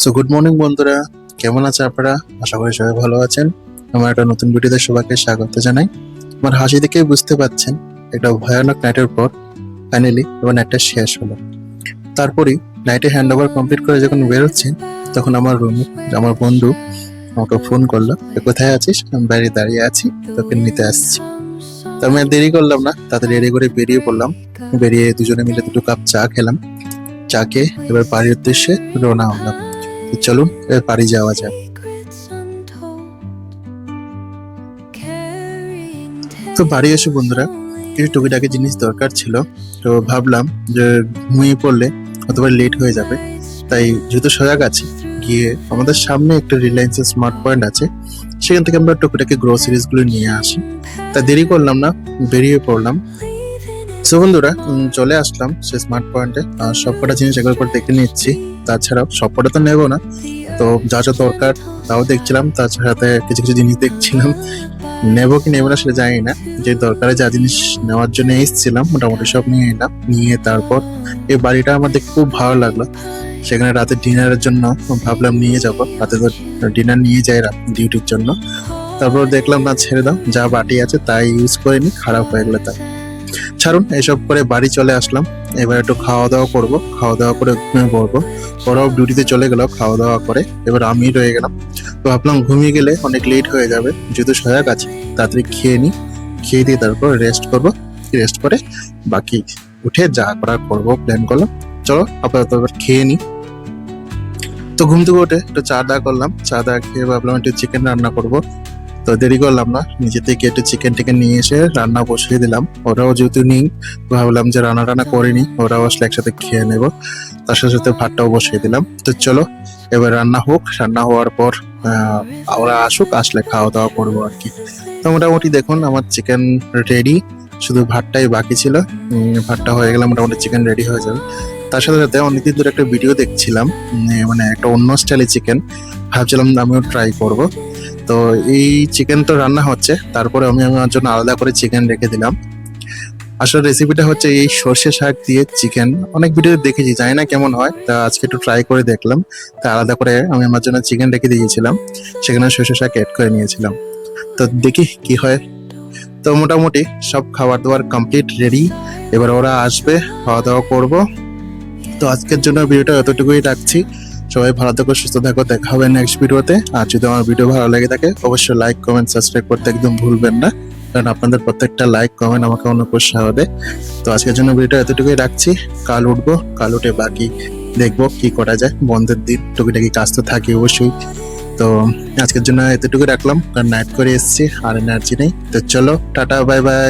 So good morning বন্ধুরা, কেমন আছে আপনারা? আশা করি সবাই ভালো আছেন। আমার একটা নতুন ভিডিওতে সবাইকে স্বাগত জানাই। আমার হাসি দেখেই বুঝতে পাচ্ছেন একটা ভয়ানক নাইটের পর ফাইনালি এবার নাইটটা শেষ হলো। তারপরেই নাইটে হ্যান্ড ওভার কমপ্লিট করে যখন বেরোচ্ছি, তখন আমার রুমে আমার বন্ধু আমাকে ফোন করলো, কোথায় আছিস? আমি বাইরে দাঁড়িয়ে আছি, তোকে নিতে আসছি। তো আমি আর দেরি করলাম না, তাতে রেডি করে বেরিয়ে পড়লাম। বেরিয়ে দুজনে মিলে দুটো কাপ চা খেলাম। চা খেয়ে এবার বাড়ির উদ্দেশ্যে রওনা হলাম। তো চলুন এবার বাড়ি যাওয়া যাক। তো বাড়ি এসে বন্ধুরা কিছু টুকিটাকি জিনিস দরকার ছিল, তো ভাবলাম যে ঘুমিয়ে পড়লে অথবা লেট হয়ে যাবে, তাই যেহেতু সজাগ আছি, গিয়ে আমাদের সামনে একটা রিলায়েন্সের স্মার্ট পয়েন্ট আছে, সেখান থেকে আমরা টুকিটাকি গ্রোসারিজ গুলো নিয়ে আসি। তা দেরি করলাম না, বেরিয়ে পড়লাম। সো বন্ধুরা চলে আসলাম সে স্মার্ট পয়েন্টে। সবকটা জিনিস একবার করে দেখে নিচ্ছি, তাছাড়াও সবকটা তো নেবো না, তো যা যা দরকার তাও দেখছিলাম, তাছাড়াতে কিছু কিছু জিনিস দেখছিলাম। নেবো কি নেবো না সেটা জানি না, যে দরকারে যা জিনিস নেওয়ার জন্য এসেছিলাম মোটামুটি সব নিয়ে এলাম। নিয়ে তারপর এই বাড়িটা আমার দেখে খুব ভালো লাগলো। সেখানে রাতে ডিনারের জন্য ভাবলাম নিয়ে যাবো, রাতে তো ডিনার নিয়ে যাই ডিউটির জন্য। তারপর দেখলাম না, ছেড়ে দাও, যা বাটি আছে তাই ইউজ করে নি, খারাপ হয়ে গেলে তাই ছাড়ুন। এসব করে বাড়ি চলে আসলাম। এবার একটু খাওয়া দাওয়া করবো, খাওয়া দাওয়া করে ঘুমিয়ে পড়বো। ওরাও ডিউটিতে চলে গেল খাওয়া দাওয়া করে, এবার আমি রয়ে গেলাম। তো ভাবলাম ঘুমিয়ে গেলে অনেক লেট হয়ে যাবে, যেহেতু সজাগ আছে তাড়াতাড়ি খেয়ে নিই, খেয়ে দিয়ে তারপর রেস্ট করবো। রেস্ট করে বাকি উঠে যা করার করবো প্ল্যান করলাম। চলো আপাতত এবার খেয়ে নিই। তো ঘুম থেকে উঠে একটু চা দা করলাম, চা দা খেয়ে ভাবলাম একটু চিকেন রান্না করবো। তো দেরি করলাম না, নিজে থেকে একটু চিকেন টিকেন নিয়ে এসে রান্না বসিয়ে দিলাম। ওরাও যেহেতু নেই, ভাবলাম যে রান্না টান্না করিনি, ওরাও আসলে একসাথে খেয়ে নেব। তার সাথে সাথে ভাতটাও বসিয়ে দিলাম। তো চলো এবার রান্না হোক, রান্না হওয়ার পর ওরা আসুক, আসলে খাওয়া দাওয়া করবো আর কি। তো মোটামুটি দেখুন আমার চিকেন রেডি, শুধু ভাতটাই বাকি ছিল। ভাতটা হয়ে গেলে মোটামুটি চিকেন রেডি হয়ে যাবে। তার সাথে সাথে অনেকদিন ধরে একটা ভিডিও দেখছিলাম, মানে একটা অন্য স্টাইলের চিকেন, ভাবছিলাম আমিও ট্রাই করব। তো এই চিকেন তো রান্না হচ্ছে, তারপরে আমি আমার জন্য আলাদা করে চিকেন রেখে দিলাম। আসলে রেসিপিটা হচ্ছে এই সর্ষে শাক দিয়ে চিকেন, অনেক ভিডিও দেখেছি, জানি না কেমন হয়, তা আজকে একটু ট্রাই করে দেখলাম। তা আলাদা করে আমি আমার জন্য চিকেন রেখে দিয়েছিলাম, সেখানে সর্ষে শাক অ্যাড করে নিয়েছিলাম। তো দেখি কি হয়। তো মোটামুটি সব খাবার দাবার কমপ্লিট রেডি, এবার ওরা আসবে, খাওয়া দাওয়া করবো। তো আজকের জন্য ভিডিওটা এতটুকুই রাখছি। সবাই ভালো থাকো, সুস্থ থাকো, দেখা হবে নেক্সট ভিডিওতে। আর যদি আমার ভিডিও ভালো লেগে থাকে অবশ্যই লাইক কমেন্ট সাবস্ক্রাইব করতে একদম ভুলবেন না, কারণ আপনাদের প্রত্যেকটা লাইক কমেন্ট আমাকে অনেক উৎসাহ দেয়। তো আজকের জন্য ভিডিওটা এতটুকুই রাখছি। কাল উঠবো, কাল উঠে বাকি দেখবো কি করা যায়। বন্ধের দিন টুকিটাকি কাজ তো থাকে অবশ্যই। তো আজকের জন্য এতটুকু রাখলাম, কারণ নাইট করে এসেছি আর এনার্জি নেই। তো চলো টাটা, বাই বাই।